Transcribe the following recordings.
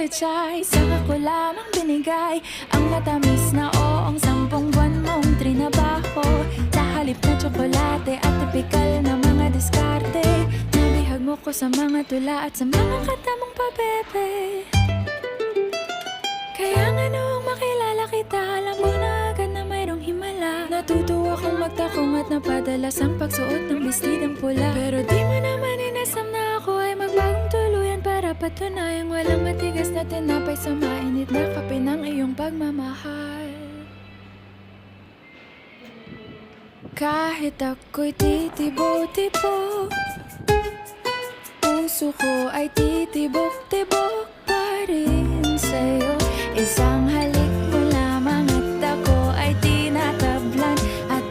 chay, saka ko lamang binigay ang matamis na oong 10 buwan mong trinabaho. Sa halip na tsokolate at tipikal na mga diskarte, nabihag mo ko sa mga tula at sa mga kata mong pabebe. Kaya nga noong makilala kita, alam mo na agad na mayroong himala. Natutuwa kong magtakong at napadalas ang pagsuot ng bestidang pula. Pero di mo naman inasam na ako ay magbagong tuluyan para patunayang walang matigas na tinapay sa mainit na kape ng iyong pagmamahal. Kahit ako'y titibok-tibok, puso ko ay titibok-tibok pa rin sa'yo. Isang halik mo lamang at ako ay tinatablan at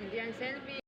Hindi yan selfie.